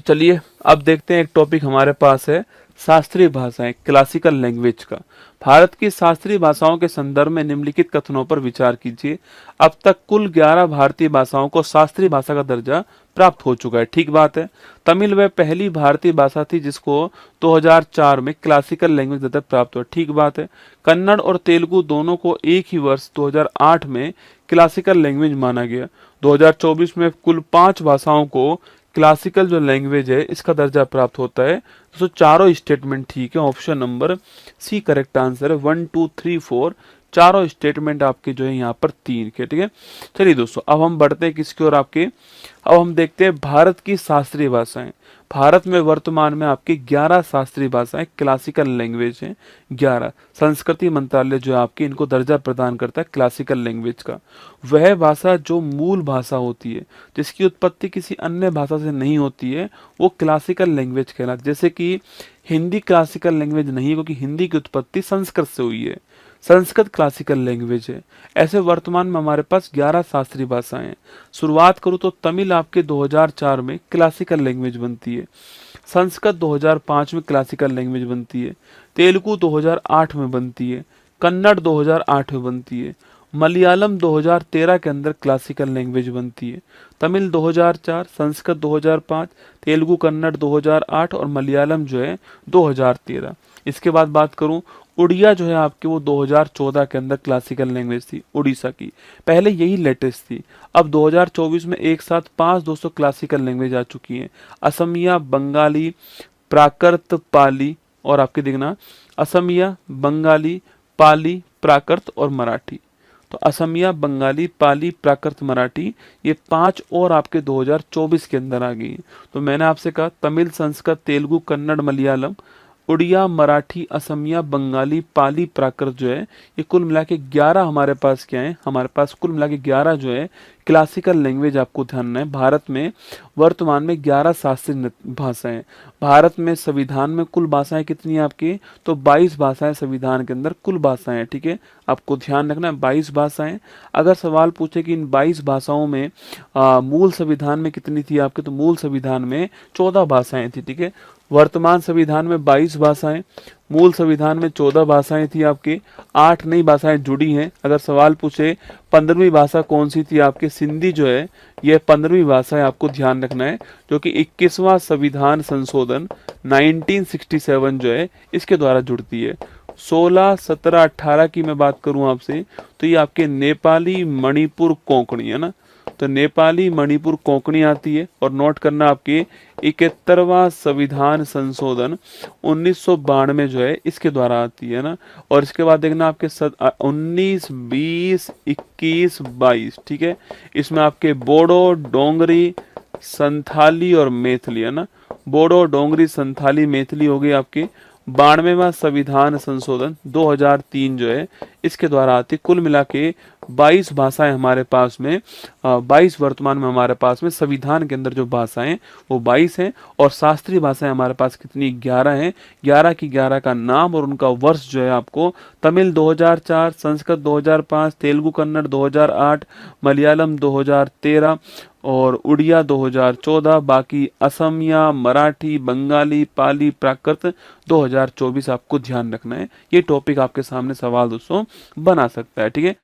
चलिए अब देखते हैं, एक टॉपिक हमारे पास है शास्त्रीय भाषाएं, क्लासिकल लैंग्वेज का। भारत की शास्त्रीय भाषाओं के संदर्भ में निम्नलिखित कथनों पर विचार कीजिए। अब तक कुल 11 भारतीय भाषाओं को शास्त्रीय भाषा का दर्जा प्राप्त हो चुका है, ठीक बात है। तमिल वह पहली भारतीय भाषा थी जिसको 2004 में क्लासिकल लैंग्वेज दर्जा प्राप्त हुआ, ठीक बात है। कन्नड़ और तेलुगु दोनों को एक ही वर्ष 2008 में क्लासिकल लैंग्वेज माना गया। 2024 में कुल 5 भाषाओं को क्लासिकल जो लैंग्वेज है इसका दर्जा प्राप्त होता है। तो चारों स्टेटमेंट ठीक है, option number C correct answer है। 1 2 3 4 चारों स्टेटमेंट आपके जो है यहाँ पर 3 के, ठीक है। चलिए दोस्तों, अब हम बढ़ते हैं किसकी ओर आपके, अब हम देखते हैं भारत की शास्त्रीय भाषाएं। भारत में वर्तमान में आपकी 11 शास्त्रीय भाषाएं क्लासिकल लैंग्वेज हैं, 11। संस्कृति मंत्रालय जो है आपकी इनको दर्जा प्रदान करता है क्लासिकल लैंग्वेज का। वह भाषा जो मूल भाषा होती है, जिसकी उत्पत्ति किसी अन्य भाषा से नहीं होती है, वो क्लासिकल लैंग्वेज कहलाती है। जैसे कि हिंदी क्लासिकल लैंग्वेज नहीं है क्योंकि हिंदी की उत्पत्ति संस्कृत से हुई है, संस्कृत क्लासिकल लैंग्वेज है। ऐसे वर्तमान में हमारे पास 11 शास्त्रीय भाषाएं हैं। शुरुआत करूं तो तमिल आपके 2004 में क्लासिकल लैंग्वेज बनती है, संस्कृत 2005 में क्लासिकल लैंग्वेज बनती है, तेलुगु 2008 में बनती है, कन्नड़ 2008 में बनती है, मलयालम 2013 के अंदर क्लासिकल लैंग्वेज बनती है, तमिल 2004, संस्कृत 2005, तेलुगु कन्नड़ 2008 और मलयालम जो है 2013। इसके बाद बात करूं, उड़िया जो है आपके वो 2014 के अंदर क्लासिकल लैंग्वेज थी, उड़ीसा की। पहले यही लेटेस्ट थी। अब 2024 में एक साथ 5 दोस्तों क्लासिकल लैंग्वेज आ चुकी हैं। असमिया, बंगाली, प्राकृत, पाली और आपके देखना असमिया, बंगाली, पाली, प्राकृत और मराठी। तो असमिया, बंगाली, पाली, प्राकृत, मराठी, ये 5 और आपके 2024 के अंदर आ गई हैं। तो मैंने आपसे कहा तमिल, संस्कृत, तेलुगु, कन्नड़, मलयालम, उड़िया, मराठी, असमिया, बंगाली, पाली, प्राकृत जो है ये कुल मिला के 11 हमारे पास क्या है, हमारे पास कुल मिला के 11 जो है क्लासिकल लैंग्वेज आपको ध्यान रखना है। भारत में वर्तमान में 11 शास्त्रीय भाषाएं। भारत में संविधान में कुल भाषाएं कितनी है आपकी, तो 22 भाषाएं संविधान के अंदर कुल भाषाएं हैं, ठीक है। आपको ध्यान रखना है 22 भाषाएं। अगर सवाल पूछे कि इन 22 भाषाओं में मूल संविधान में कितनी थी आपके, तो मूल संविधान में 14 भाषाएं थी, ठीक है। वर्तमान संविधान में 22 भाषाएं, मूल संविधान में 14 भाषाएं थी आपकी, 8 नई भाषाएं जुड़ी हैं। अगर सवाल पूछे 15वीं भाषा कौन सी थी आपके, सिंधी जो है यह 15वीं भाषा है, आपको ध्यान रखना है, जो कि 21वां संविधान संशोधन 1967 जो है इसके द्वारा जुड़ती है। 16, 17, 18 की मैं बात करूं आपसे तो ये आपके नेपाली, मणिपुर, कोंकणी है ना। तो नेपाली, मणिपुर, कोंकणी आती है। और नोट करना आपके 71वां संविधान संशोधन 1992 जो है इसके द्वारा आती है ना। और इसके बाद देखना आपके 19, 20, 21, 22, ठीक है। इसमें आपके बोडो, डोंगरी, संथाली और मैथिली है ना। बोडो, डोंगरी, संथाली, मैथिली हो गई आपकी। 92वां संविधान संशोधन 2003 जो है इसके द्वारा आती। कुल मिला के 22 भाषाएं हमारे पास में 22 वर्तमान में हमारे पास में संविधान के अंदर जो भाषाएं वो 22 हैं। और शास्त्रीय भाषाएं हमारे पास कितनी, 11 हैं। 11 की 11 का नाम और उनका वर्ष जो है आपको, तमिल 2004, संस्कृत 2005, तेलुगु कन्नड़ 2008, मलयालम 2013 और उड़िया 2014, बाकी असमिया, मराठी, बंगाली, पाली, प्राकृत 2024 आपको ध्यान रखना है। ये टॉपिक आपके सामने सवाल दोस्तों बना सकता है, ठीक है।